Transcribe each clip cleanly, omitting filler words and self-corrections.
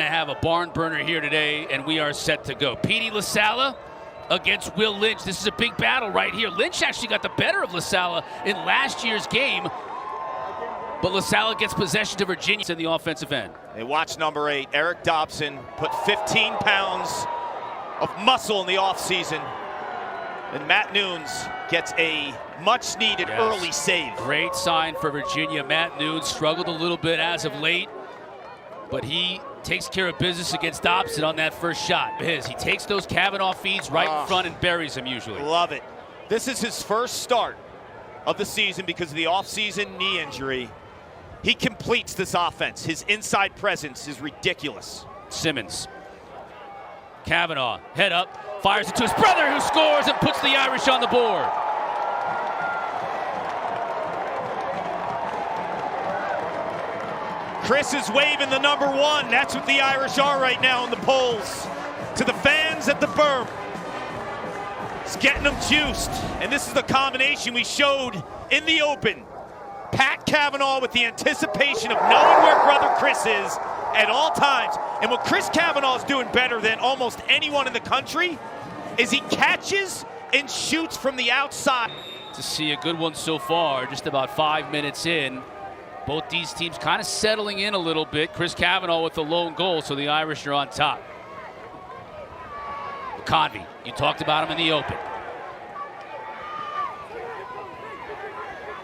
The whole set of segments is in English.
to have a barn burner here today, and we are set to go. Petey LaSalla against Will Lynch. This is a big battle right here. Lynch actually got the better of LaSalla in last year's game, but LaSalla gets possession to Virginia in the offensive end. They watch number 8, Eric Dobson, put 15 pounds of muscle in the offseason. And Matt Nunes gets a much-needed early save. Great sign for Virginia. Matt Nunes struggled a little bit as of late, but he takes care of business against Dobson on that first shot. He takes those Kavanaugh feeds right in front and buries them usually. Love it. This is his first start of the season because of the offseason knee injury. He completes this offense. His inside presence is ridiculous. Simmons. Kavanaugh, head up, fires it to his brother who scores and puts the Irish on the board. Chris is waving the number 1. That's what the Irish are right now in the polls. To the fans at the berm. It's getting them juiced. And this is the combination we showed in the open. Pat Kavanaugh with the anticipation of knowing where brother Chris is at all times. And what Chris Kavanaugh is doing better than almost anyone in the country is he catches and shoots from the outside. To see a good one so far, just about 5 minutes in. Both these teams kind of settling in a little bit. Chris Kavanaugh with the lone goal, so the Irish are on top. Convey, you talked about him in the open.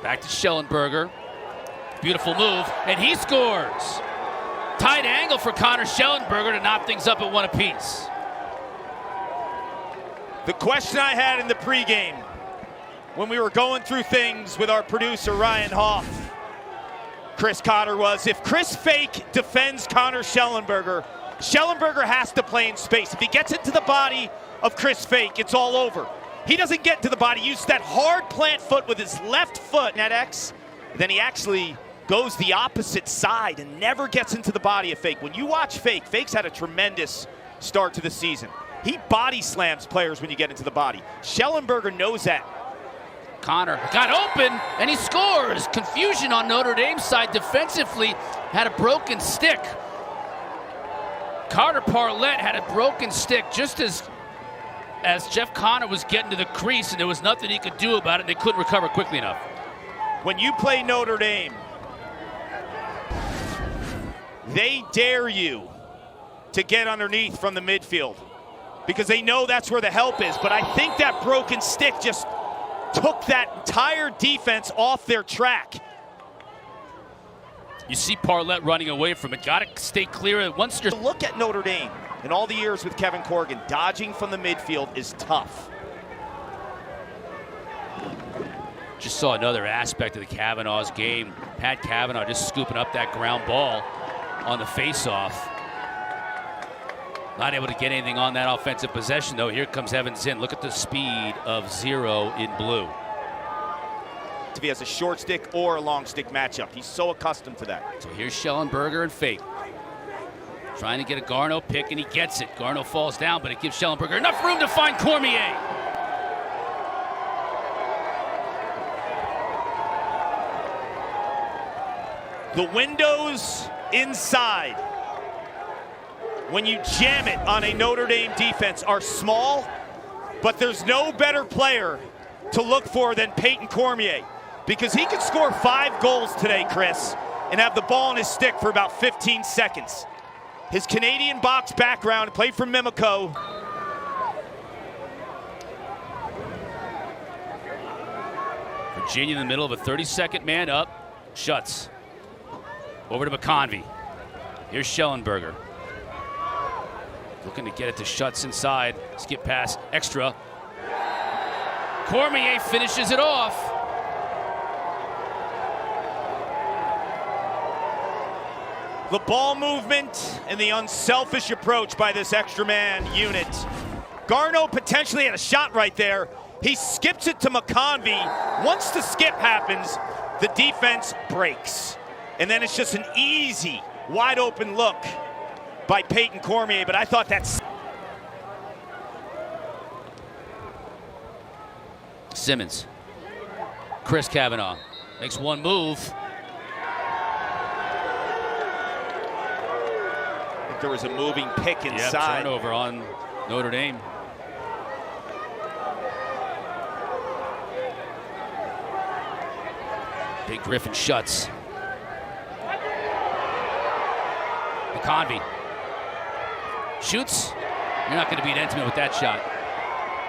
Back to Schellenberger. Beautiful move, and he scores. Tight angle for Connor Schellenberger to knock things up at 1 apiece. The question I had in the pregame when we were going through things with our producer Ryan Hoff, Chris Cotter, was if Chris Fake defends Connor Schellenberger, Schellenberger has to play in space. If he gets into the body of Chris Fake, it's all over. He doesn't get to the body. He uses that hard plant foot with his left foot. Net X, then he actually goes the opposite side and never gets into the body of Fake. When you watch Fake, Fake's had a tremendous start to the season. He body slams players when you get into the body. Schellenberger knows that. Connor got open, and he scores. Confusion on Notre Dame's side defensively. Had a broken stick. Carter Parlett had a broken stick just as Jeff Connor was getting to the crease, and there was nothing he could do about it, and they couldn't recover quickly enough. When you play Notre Dame, they dare you to get underneath from the midfield because they know that's where the help is. But I think that broken stick just took that entire defense off their track. You see Parlett running away from it. Got to stay clear. Once you're... Look at Notre Dame. In all the years with Kevin Corrigan, dodging from the midfield is tough. Just saw another aspect of the Kavanaugh's game. Pat Kavanaugh just scooping up that ground ball on the face-off. Not able to get anything on that offensive possession, though. Here comes Evan Zinn. Look at the speed of 0 in blue. If he has a short stick or a long stick matchup, he's so accustomed to that. So here's Schellenberger and Fake. Trying to get a Garneau pick, and he gets it. Garneau falls down, but it gives Schellenberger enough room to find Cormier. The windows inside, when you jam it on a Notre Dame defense, are small, but there's no better player to look for than Peyton Cormier, because he could score 5 goals today, Chris, and have the ball in his stick for about 15 seconds. His Canadian box background, played for Mimico. Virginia in the middle of a 32nd man up. Shuts. Over to McConvey. Here's Schellenberger. Looking to get it to Shuts inside. Skip pass. Extra. Cormier finishes it off. The ball movement and the unselfish approach by this extra man unit. Garneau potentially had a shot right there. He skips it to McConvey. Once the skip happens, the defense breaks. And then it's just an easy, wide open look by Peyton Cormier, but I thought that's... Simmons. Chris Kavanaugh makes one move. there was a moving pick inside. Yep, turnover on Notre Dame. Big Griffin shuts. McConvey shoots. You're not going to beat Entenmann with that shot.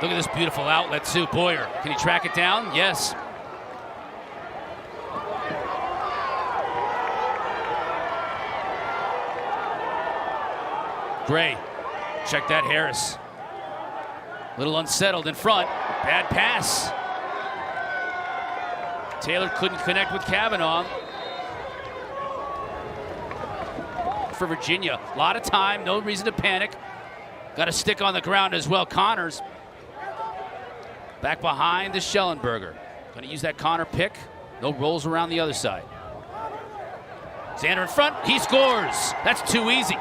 Look at this beautiful outlet too. Boyer, can he track it down? Yes. Gray, check that Harris. Little unsettled in front. Bad pass. Taylor couldn't connect with Kavanaugh. For Virginia, a lot of time, no reason to panic. Got a stick on the ground as well. Connors back behind the Schellenberger. Going to use that Connor pick. No rolls around the other side. Xander in front, he scores. That's too easy.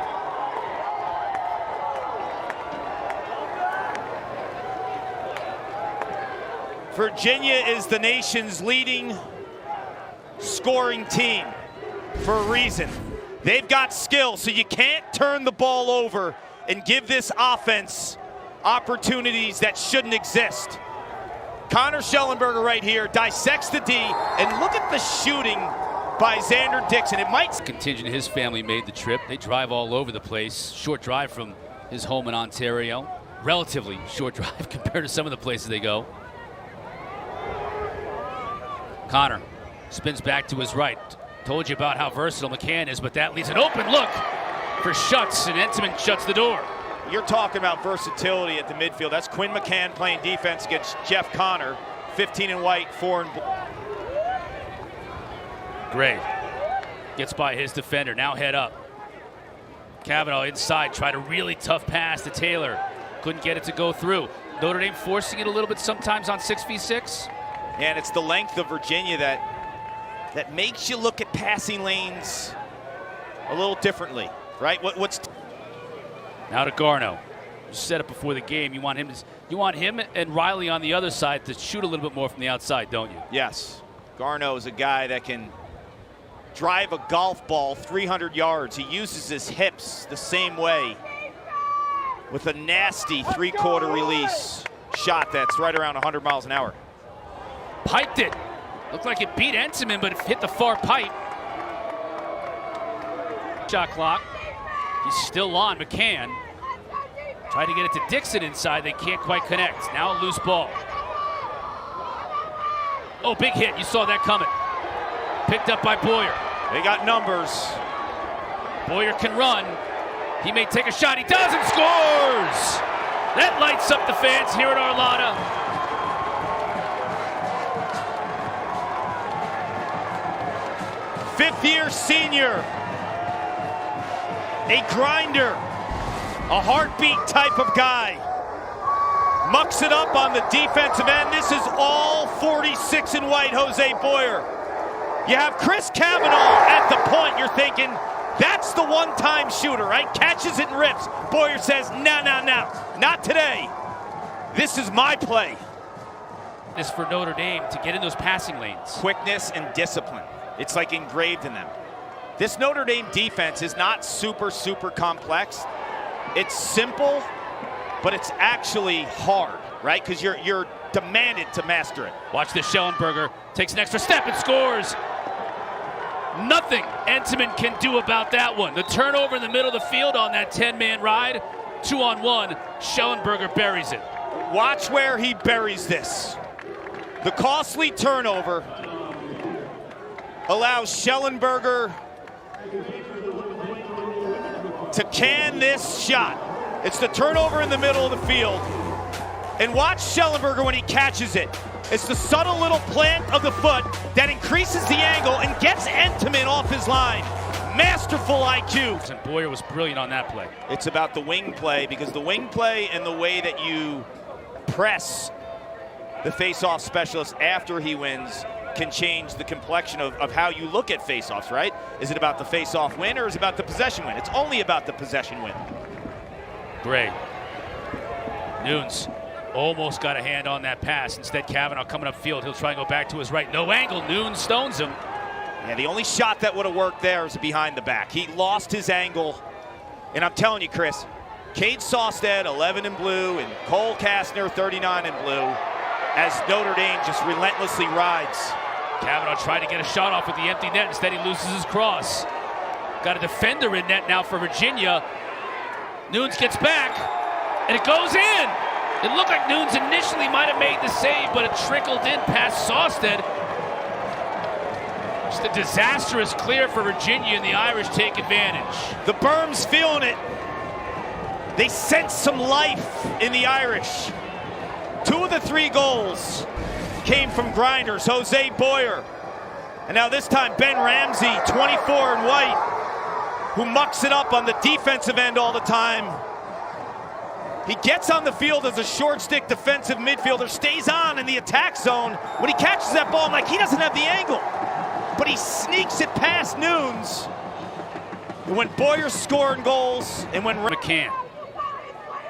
Virginia is the nation's leading scoring team for a reason. They've got skill, so you can't turn the ball over and give this offense opportunities that shouldn't exist. Connor Schellenberger right here dissects the D, and look at the shooting by Xander Dixon. It might... Contingent of his family made the trip. They drive all over the place. Short drive from his home in Ontario. Relatively short drive compared to some of the places they go. Connor spins back to his right. Told you about how versatile McCann is, but that leaves an open look for Schutz, and Entenmann shuts the door. You're talking about versatility at the midfield. That's Quinn McCann playing defense against Jeff Connor. 15 in white, 4 in blue. Gray gets by his defender, now head up. Kavanaugh inside, tried a really tough pass to Taylor. Couldn't get it to go through. Notre Dame forcing it a little bit sometimes on 6v6. And it's the length of Virginia that makes you look at passing lanes a little differently, right? Now to Garno. You said it before the game. You want him and Riley on the other side to shoot a little bit more from the outside, don't you? Yes. Garno is a guy that can drive a golf ball 300 yards. He uses his hips the same way with a nasty three-quarter release shot that's right around 100 miles an hour. Piped it. Looked like it beat Entenmann, but it hit the far pipe. Shot clock. He's still on. McCann tried to get it to Dixon inside. They can't quite connect. Now a loose ball. Oh, big hit. You saw that coming. Picked up by Boyer. They got numbers. Boyer can run. He may take a shot. He does and scores! That lights up the fans here at Arlada. Fifth-year senior, a grinder, a heartbeat type of guy. Mucks it up on the defensive end. This is all 46 in white, Jose Boyer. You have Chris Kavanaugh at the point. You're thinking, that's the one-time shooter, right? Catches it and rips. Boyer says, no, not today. This is my play. This for Notre Dame to get in those passing lanes. Quickness and discipline. It's like engraved in them. This Notre Dame defense is not super complex. It's simple, but it's actually hard, right? Because you're demanded to master it. Watch this. Schellenberger takes an extra step and scores. Nothing Entenmann can do about that one. The turnover in the middle of the field on that 10-man ride. 2-on-1. Schellenberger buries it. Watch where he buries this. The costly turnover allows Schellenberger to can this shot. It's the turnover in the middle of the field. And watch Schellenberger when he catches it. It's the subtle little plant of the foot that increases the angle and gets Entenmann off his line. Masterful IQ. And Boyer was brilliant on that play. It's about the wing play, because the wing play and the way that you press the face-off specialist after he wins can change the complexion of how you look at face-offs, right? Is it about the face-off win, or is it about the possession win? It's only about the possession win. Gray. Nunes almost got a hand on that pass. Instead, Kavanaugh coming upfield. He'll try and go back to his right. No angle. Nunes stones him. Yeah, the only shot that would have worked there is behind the back. He lost his angle And I'm telling you, Chris, Cade Sawstead, 11 in blue, and Cole Kastner, 39 in blue, as Notre Dame just relentlessly rides. Kavanaugh tried to get a shot off with the empty net. Instead, he loses his cross. Got a defender in net now for Virginia. Nunes gets back, and it goes in. It looked like Nunes initially might have made the save, but it trickled in past Sawstead. Just a disastrous clear for Virginia, and the Irish take advantage. The Berms feeling it. They sense some life in the Irish. 2 of the 3 goals came from grinders, Jose Boyer. And now this time Ben Ramsey, 24 in white, who mucks it up on the defensive end all the time. He gets on the field as a short stick defensive midfielder, stays on in the attack zone. When he catches that ball, I'm like, he doesn't have the angle. But he sneaks it past Nunes. And when Boyer's scoring goals, and when McCann,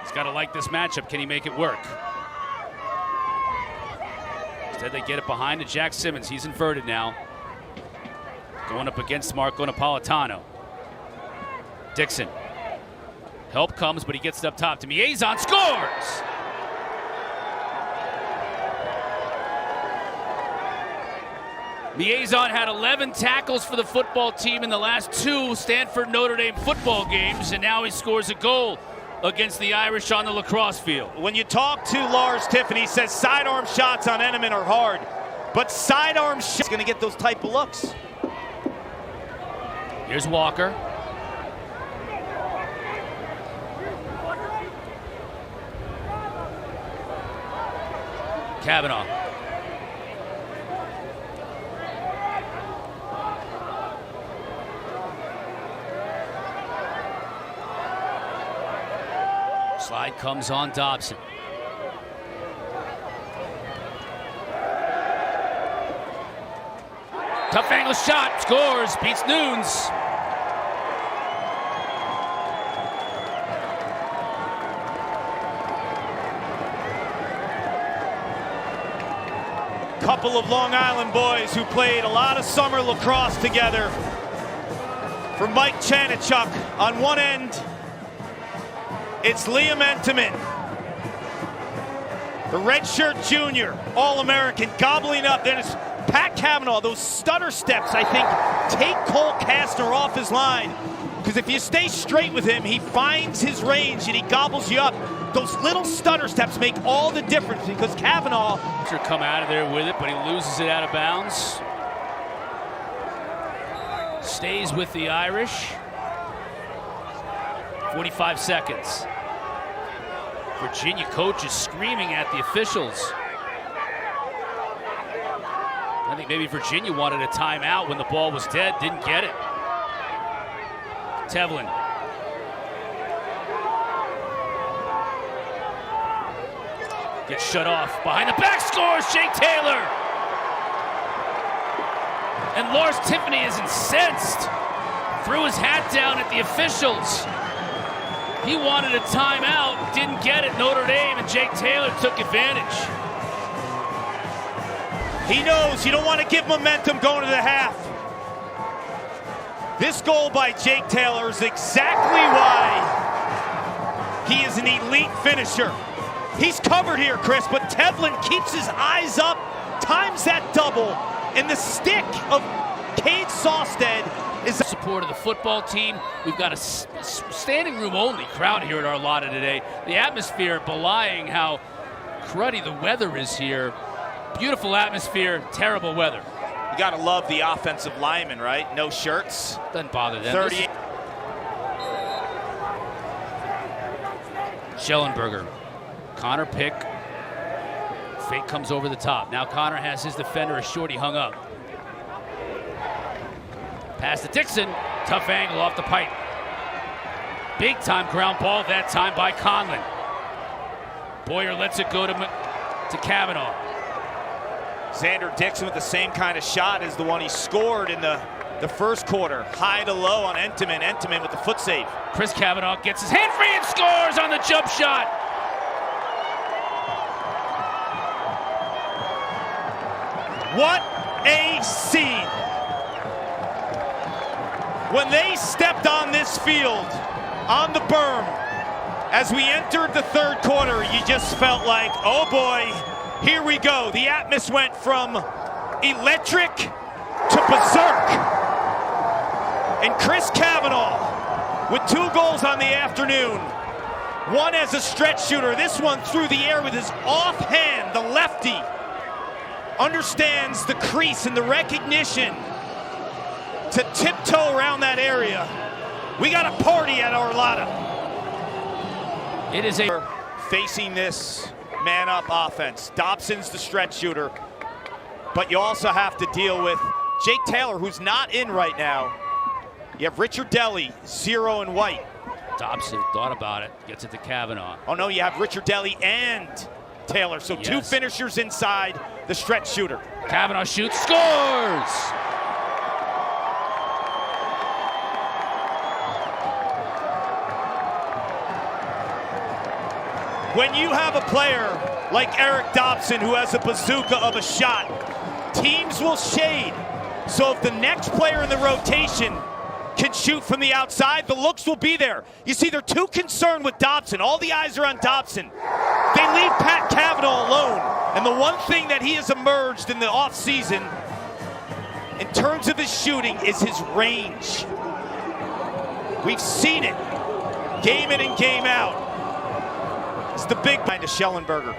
he's got to like this matchup. Can he make it work? Instead, they get it behind to Jack Simmons. He's inverted now. Going up against Marco Napolitano. Dixon. Help comes, but he gets it up top to Miezon. Scores! Miezon had 11 tackles for the football team in the last 2 Stanford Notre Dame football games, and now he scores a goal against the Irish on the lacrosse field. When you talk to Lars Tiffany, he says sidearm shots on Enneman are hard, but sidearm shots going to get those type of looks. Here's Walker. Kavanaugh. Slide comes on Dobson. Tough angle shot, scores, beats Nunes. Couple of Long Island boys who played a lot of summer lacrosse together. For Mike Chanichuk on one end, it's Liam Entenmann, the redshirt junior, All-American, gobbling up. Then it's Pat Kavanaugh. Those stutter steps, I think, take Cole Kastner off his line. Because if you stay straight with him, he finds his range and he gobbles you up. Those little stutter steps make all the difference because Kavanaugh should come out of there with it, but he loses it out of bounds. Stays with the Irish. 45 seconds. Virginia coach is screaming at the officials. I think maybe Virginia wanted a timeout when the ball was dead, didn't get it. Tevlin. Gets shut off. Behind the back, scores Jake Taylor. And Lars Tiffany is incensed. Threw his hat down at the officials. He wanted a timeout, didn't get it. Notre Dame and Jake Taylor took advantage. He knows you don't want to give momentum going to the half. This goal by Jake Taylor is exactly why he is an elite finisher. He's covered here, Chris, but Tevlin keeps his eyes up, times that double, and the stick of Cade Sawstead is the support of the football team. We've got a standing room only crowd here at Arlotta today. The atmosphere belying how cruddy the weather is here. Beautiful atmosphere, terrible weather. You gotta love the offensive linemen, right? No shirts. Doesn't bother them. 38. Schellenberger. Connor pick. Fake comes over the top. Now Connor has his defender, a shorty hung up. Pass to Dixon. Tough angle off the pipe. Big time ground ball that time by Conlon. Boyer lets it go to Kavanaugh. Xander Dixon with the same kind of shot as the one he scored in the first quarter. High to low on Entenmann. Entenmann with the foot save. Chris Kavanaugh gets his hand free and scores on the jump shot. What a scene. When they stepped on this field, on the berm. As we entered the third quarter, you just felt like, oh boy, here we go. The atmosphere went from electric to berserk. And Chris Kavanaugh with 2 goals on the afternoon. One as a stretch shooter, this one through the air with his offhand. The lefty understands the crease and the recognition to tiptoe around that area. We got a party at Arlotta. It is a facing this man-up offense. Dobson's the stretch shooter, but you also have to deal with Jake Taylor, who's not in right now. You have Richard Deli, 0 and white. Dobson thought about it, gets it to Kavanaugh. Oh no, you have Richard Deli and Taylor, so yes. 2 finishers inside the stretch shooter. Kavanaugh shoots, scores! When you have a player like Eric Dobson who has a bazooka of a shot, teams will shade. So if the next player in the rotation can shoot from the outside, the looks will be there. You see, they're too concerned with Dobson. All the eyes are on Dobson. They leave Pat Kavanaugh alone. And the one thing that he has emerged in the offseason in terms of his shooting is his range. We've seen it game in and game out. It's the big mind of Schellenberger.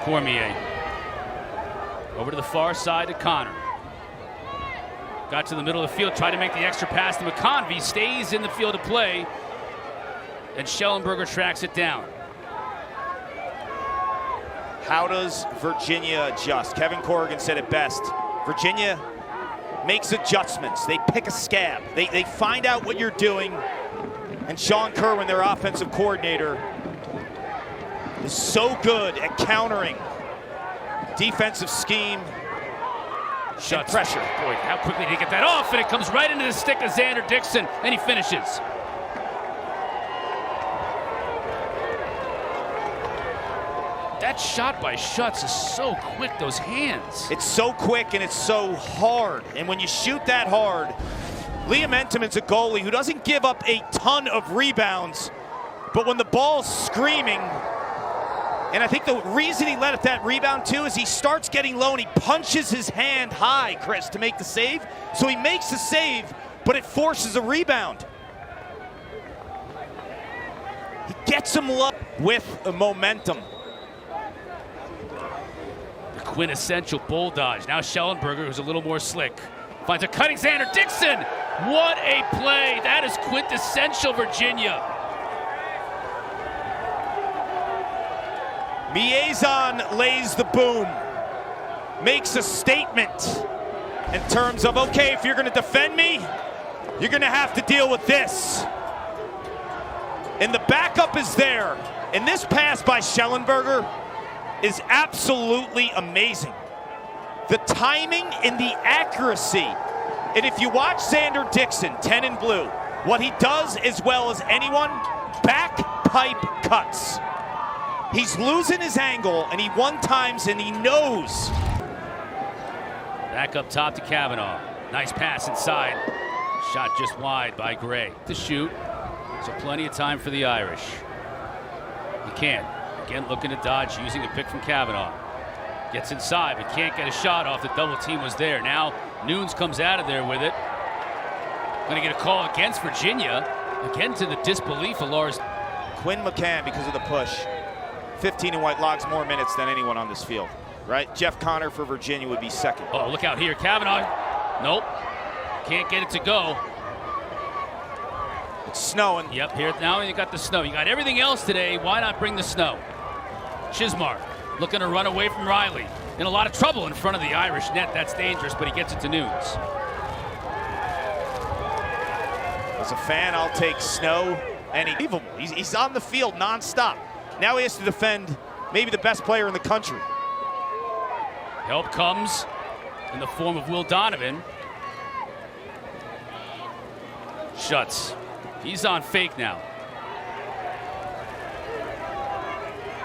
Cormier. Over to the far side to Connor. Got to the middle of the field, tried to make the extra pass to McConvey. Stays in the field of play. And Schellenberger tracks it down. How does Virginia adjust? Kevin Corrigan said it best. Virginia makes adjustments. They pick a scab. They find out what you're doing. And Sean Kerwin, their offensive coordinator, is so good at countering defensive scheme and pressure. Boy, how quickly did he get that off? And it comes right into the stick of Xander Dixon, and he finishes. That shot by Schutz is so quick, those hands. It's so quick and it's so hard. And when you shoot that hard, Liam Entenmann's a goalie who doesn't give up a ton of rebounds, but when the ball's screaming, and I think the reason he let that rebound too is he starts getting low and he punches his hand high, Chris, to make the save. So he makes the save, but it forces a rebound. He gets him low with a momentum. The quintessential bull dodge. Now Schellenberger, who's a little more slick, finds a cutting Xander Dixon. What a play. That is quintessential Virginia. Miezon lays the boom. Makes a statement in terms of, okay, if you're going to defend me, you're going to have to deal with this. And the backup is there. And this pass by Schellenberger is absolutely amazing. The timing and the accuracy. And if you watch Xander Dixon, 10 in blue, what he does as well as anyone, back pipe cuts. He's losing his angle, and he one-times, and he knows. Back up top to Kavanaugh. Nice pass inside. Shot just wide by Gray to shoot. So plenty of time for the Irish. McCann, again looking to dodge, using a pick from Kavanaugh. Gets inside, but can't get a shot off. The double team was there. Now Nunes comes out of there with it. Going to get a call against Virginia. Again to the disbelief of Lars. Quinn McCann, because of the push. 15 in white, logs more minutes than anyone on this field, right? Jeff Connor for Virginia would be second. Oh, look out here. Kavanaugh. Nope. Can't get it to go. It's snowing. Yep, here now you got the snow. You got everything else today. Why not bring the snow? Chismar looking to run away from Riley. In a lot of trouble in front of the Irish net. That's dangerous, but he gets it to Nunes. As a fan, I'll take snow. And he's on the field nonstop. Now he has to defend maybe the best player in the country. Help comes in the form of Will Donovan. Schutz. He's on fake now.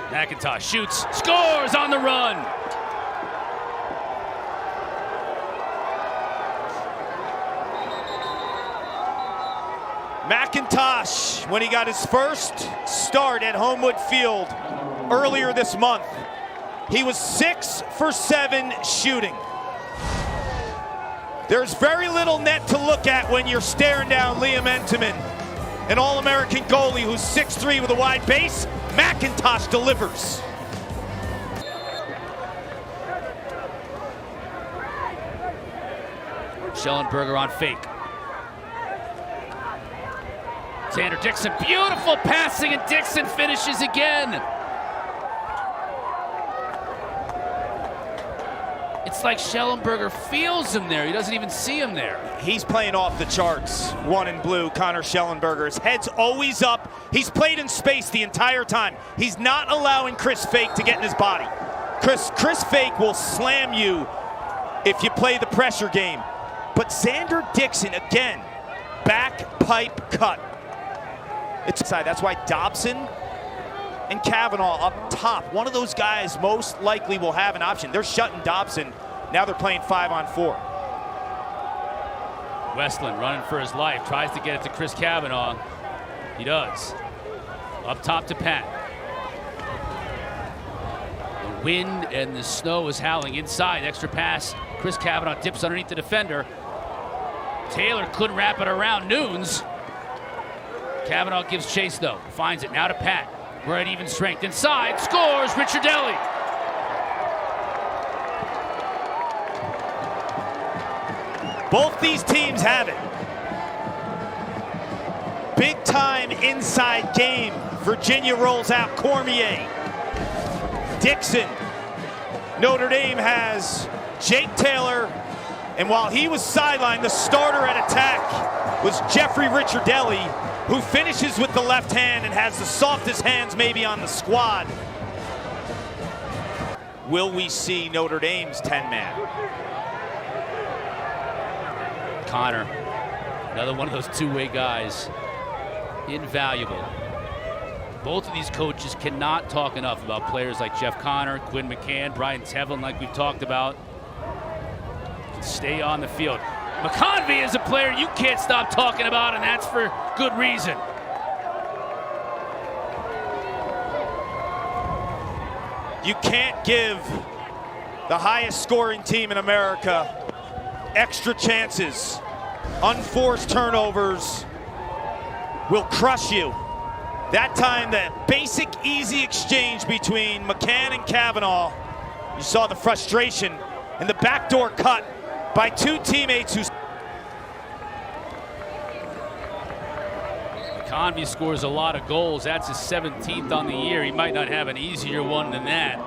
McIntosh shoots, scores on the run. McIntosh, when he got his first start at Homewood Field earlier this month, he was 6 for 7 shooting. There's very little net to look at when you're staring down Liam Entenmann, an All-American goalie who's 6'3" with a wide base. McIntosh delivers. Schellenberger on fake. Xander Dixon, beautiful passing, and Dixon finishes again. It's like Schellenberger feels him there. He doesn't even see him there. He's playing off the charts. One in blue, Connor Schellenberger. His head's always up. He's played in space the entire time. He's not allowing Chris Fake to get in his body. Chris Fake will slam you if you play the pressure game. But Xander Dixon, again, back pipe cut. It's inside. That's why Dobson and Kavanaugh up top. One of those guys most likely will have an option. They're shutting Dobson. Now they're playing 5-on-4. Westland running for his life. Tries to get it to Chris Kavanaugh. He does. Up top to Pat. The wind and the snow is howling inside. Extra pass. Chris Kavanaugh dips underneath the defender. Taylor couldn't wrap it around Nunes. Kavanaugh gives chase though. Finds it now to Pat. We're at even strength. Inside, scores Ricciardelli. Both these teams have it. Big time inside game. Virginia rolls out Cormier. Dixon. Notre Dame has Jake Taylor. And while he was sidelined, the starter at attack was Jeffrey Ricciardelli, who finishes with the left hand and has the softest hands maybe on the squad. Will we see Notre Dame's 10-man? Connor, another one of those two-way guys. Invaluable. Both of these coaches cannot talk enough about players like Jeff Connor, Quinn McCann, Brian Tevlin, like we've talked about. Stay on the field. McConvey is a player you can't stop talking about, and that's for good reason. You can't give the highest scoring team in America extra chances. Unforced turnovers will crush you. That time, the basic, easy exchange between McCann and Kavanaugh, you saw the frustration and the backdoor cut by two teammates who... Convey scores a lot of goals. That's his 17th on the year. He might not have an easier one than that.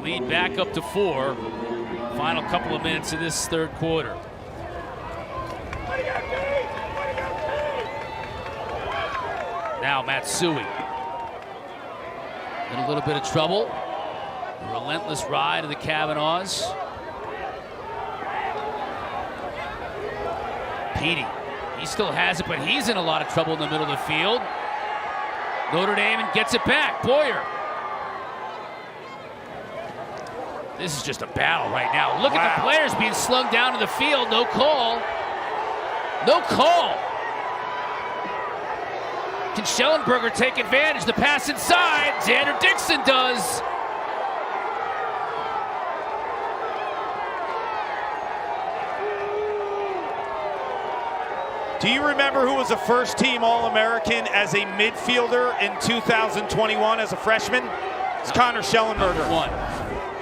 Lead back up to 4. Final couple of minutes of this third quarter. Now Matsui. In a little bit of trouble. A relentless ride of the Kavanaughs. Petey. He still has it, but he's in a lot of trouble in the middle of the field. Notre Dame and gets it back. Boyer. This is just a battle right now. Look at the players being slung down to the field. No call. No call. Can Schellenberger take advantage? The pass inside. Xander Dixon does. Do you remember who was a first-team All-American as a midfielder in 2021 as a freshman? It's Connor Schellenberger.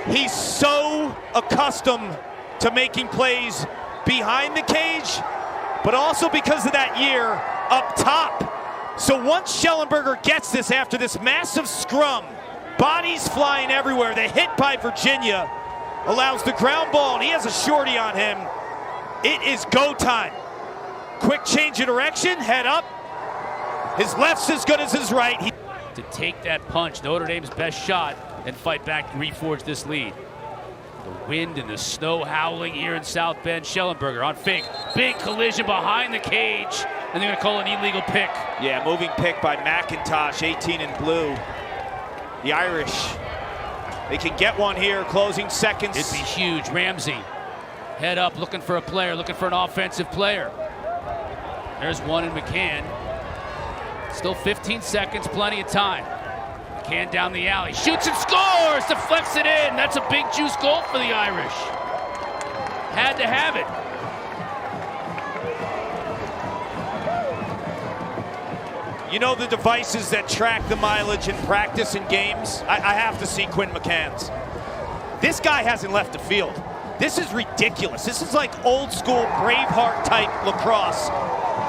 He's so accustomed to making plays behind the cage, but also because of that year up top. So once Schellenberger gets this after this massive scrum, bodies flying everywhere, the hit by Virginia allows the ground ball, and he has a shorty on him. It is go time. Quick change of direction, head up. His left's as good as his right. To take that punch, Notre Dame's best shot, and fight back to reforge this lead. The wind and the snow howling here in South Bend. Schellenberger on fake. Big collision behind the cage, and they're going to call an illegal pick. Yeah, moving pick by McIntosh, 18 in blue. The Irish, they can get one here, closing seconds. It'd be huge. Ramsey, head up, looking for a player, looking for an offensive player. There's one in McCann. Still 15 seconds, plenty of time. McCann down the alley, shoots and scores, deflects it in. That's a big juice goal for the Irish. Had to have it. You know the devices that track the mileage in practice and games? I have to see Quinn McCann's. This guy hasn't left the field. This is ridiculous. This is like old school Braveheart type lacrosse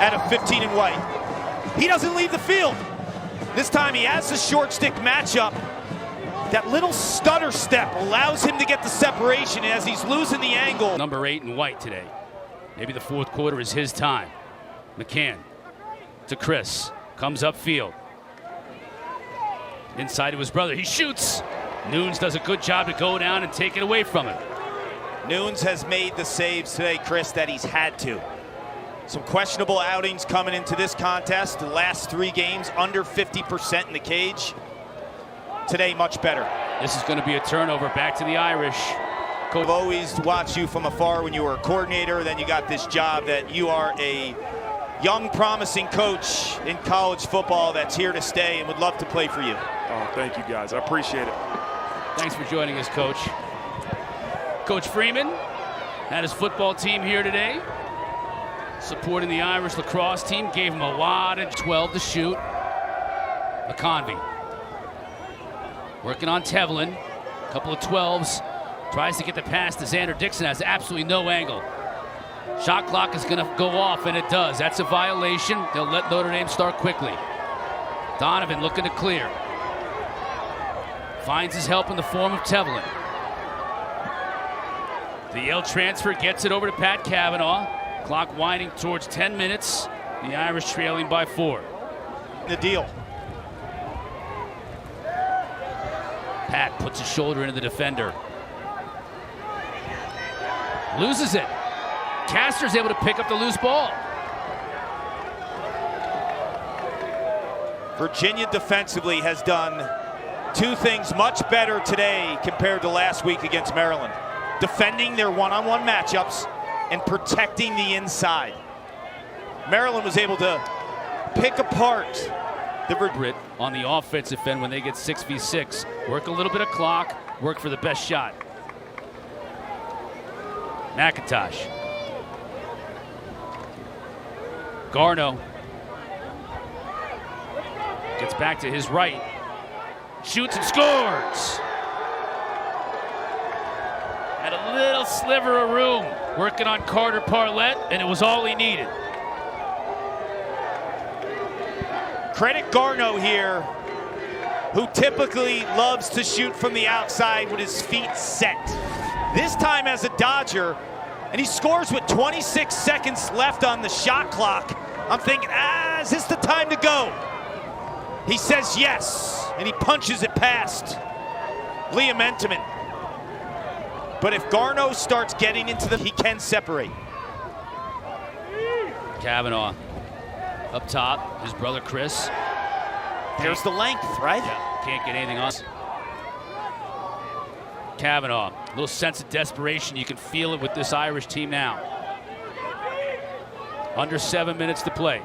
at a 15 and white. He doesn't leave the field. This time he has the short stick matchup. That little stutter step allows him to get the separation as he's losing the angle. Number 8 in white today. Maybe the fourth quarter is his time. McCann to Chris. Comes upfield. Inside to his brother. He shoots. Nunes does a good job to go down and take it away from him. Nunes has made the saves today, Chris, that he's had to. Some questionable outings coming into this contest. The last 3 games under 50% in the cage. Today, much better. This is going to be a turnover back to the Irish. I've always watched you from afar when you were a coordinator. Then you got this job that you are a young, promising coach in college football that's here to stay and would love to play for you. Oh, thank you, guys. I appreciate it. Thanks for joining us, Coach. Coach Freeman had his football team here today, supporting the Irish lacrosse team. Gave him a lot of 12 to shoot. McConvey working on Tevlin. A couple of 12s. Tries to get the pass to Xander Dixon. Has absolutely no angle. Shot clock is going to go off, and it does. That's a violation. They'll let Notre Dame start quickly. Donovan looking to clear. Finds his help in the form of Tevlin. The Yale transfer gets it over to Pat Cavanaugh. Clock winding towards 10 minutes. The Irish trailing by 4. The deal. Pat puts his shoulder into the defender. Loses it. Castor's able to pick up the loose ball. Virginia defensively has done 2 things much better today compared to last week against Maryland. Defending their one-on-one matchups and protecting the inside. Maryland was able to pick apart the Brit on the offensive end when they get 6v6. Work a little bit of clock, work for the best shot. McIntosh. Garno gets back to his right. Shoots and scores. Had a little sliver of room working on Carter Parlett, and it was all he needed. Credit Garno here, who typically loves to shoot from the outside with his feet set. This time as a Dodger, and he scores with 26 seconds left on the shot clock. I'm thinking, is this the time to go? He says yes, and he punches it past Liam Entenmann. But if Garno starts getting into them, he can separate. Cavanaugh up top, his brother Chris. There's the length, right? Yeah, can't get anything on. Cavanaugh, a little sense of desperation. You can feel it with this Irish team now. Under 7 minutes to play.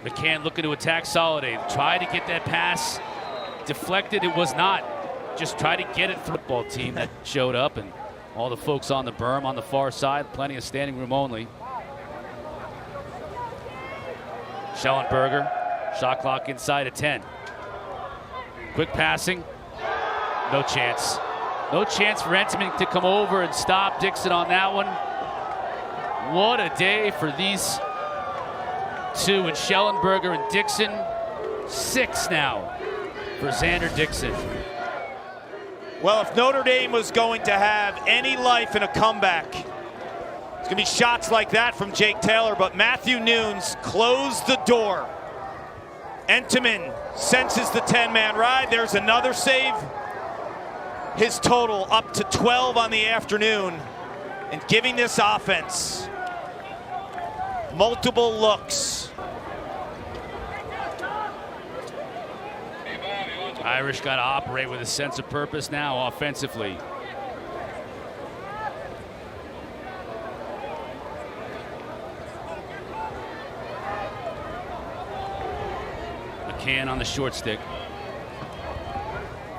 McCann looking to attack Soliday. Try to get that pass deflected. It was not. Just try to get it through the football team that showed up, and all the folks on the berm on the far side. Plenty of standing room only. Schellenberger, shot clock inside at 10. Quick passing. No chance. No chance for Entenmann to come over and stop Dixon on that one. What a day for these two, and Schellenberger and Dixon. 6 now for Xander Dixon. Well, if Notre Dame was going to have any life in a comeback, it's going to be shots like that from Jake Taylor, but Matthew Nunes closed the door. Entenmann senses the 10-man ride. There's another save. His total up to 12 on the afternoon, and giving this offense multiple looks. Irish got to operate with a sense of purpose now offensively. can on the short stick.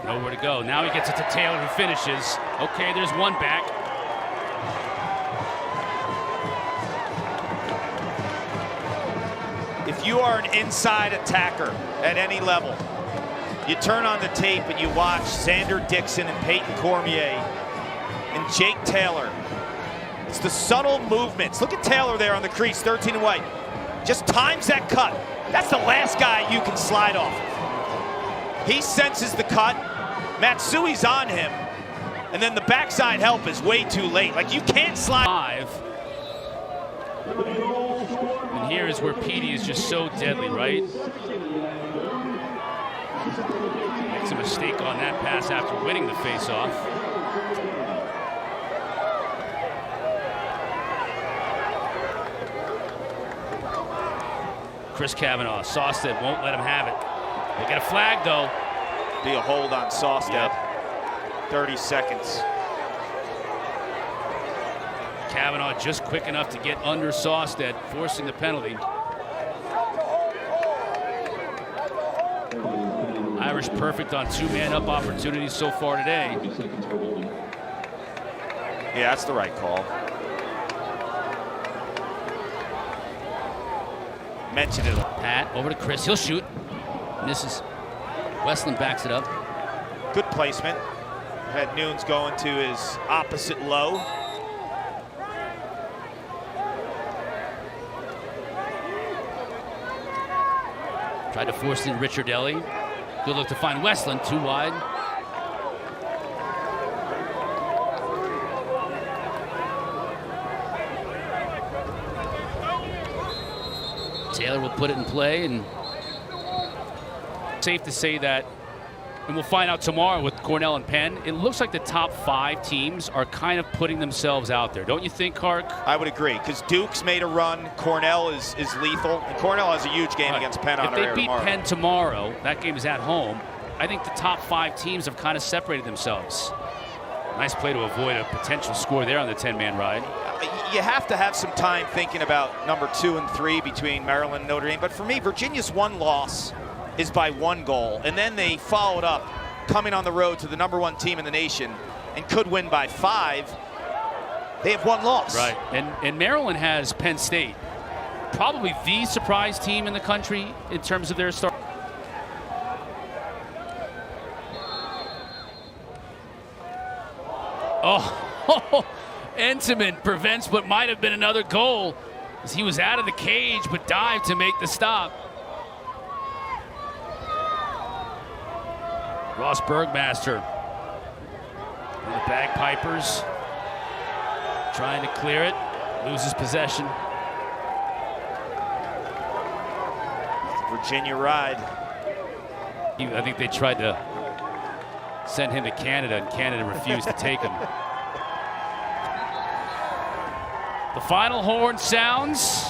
Nowhere to go. Now he gets it to Taylor, who finishes. Okay, there's one back. If you are an inside attacker at any level, you turn on the tape and you watch Xander Dixon and Peyton Cormier and Jake Taylor. It's the subtle movements. Look at Taylor there on the crease, 13 and white. Just times that cut. That's the last guy you can slide off of. He senses the cut. Matsui's on him. And then the backside help is way too late. Like, you can't slide. 5. And here is where Petey is just so deadly, right? Makes a mistake on that pass after winning the face-off. Chris Kavanaugh, Sawstead won't let him have it. They get a flag, though. Be a hold on Sawstead. Yep. 30 seconds. Kavanaugh just quick enough to get under Sawstead, forcing the penalty. Irish perfect on 2-man up opportunities so far today. Yeah, that's the right call. Mentioned it. Pat over to Chris. He'll shoot. Misses. Westland backs it up. Good placement. Had Nunes going to his opposite low. Tried to force in Ricciardelli. Good look to find Westland, too wide. Taylor will put it in play, and safe to say that, and we'll find out tomorrow with Cornell and Penn, it looks like the top 5 teams are kind of putting themselves out there. Don't you think, Kark? I would agree, because Duke's made a run. Cornell is lethal. And Cornell has a huge game against Penn on If they beat tomorrow. Penn tomorrow, that game is at home, I think the top 5 teams have kind of separated themselves. Nice play to avoid a potential score there on the 10-man ride. You have to have some time thinking about number 2 and 3 between Maryland and Notre Dame. But for me, Virginia's one loss is by 1 goal. And then they followed up coming on the road to the number 1 team in the nation and could win by 5. They have 1 loss. Right. And Maryland has Penn State. Probably the surprise team in the country in terms of their start. Oh, Entenmann prevents what might have been another goal as he was out of the cage but dived to make the stop. Ross Bergmaster and the Bagpipers trying to clear it, loses possession. Virginia ride. I think they tried to send him to Canada, and Canada refused to take him. The final horn sounds.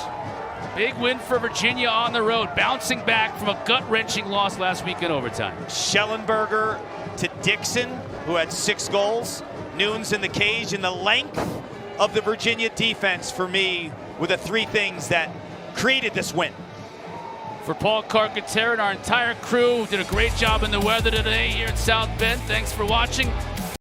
Big win for Virginia on the road, bouncing back from a gut-wrenching loss last week in overtime. Schellenberger to Dixon, who had 6 goals. Nunes in the cage, and the length of the Virginia defense, for me, were the 3 things that created this win. For Paul Carcaterra and our entire crew, did a great job in the weather today here at South Bend. Thanks for watching.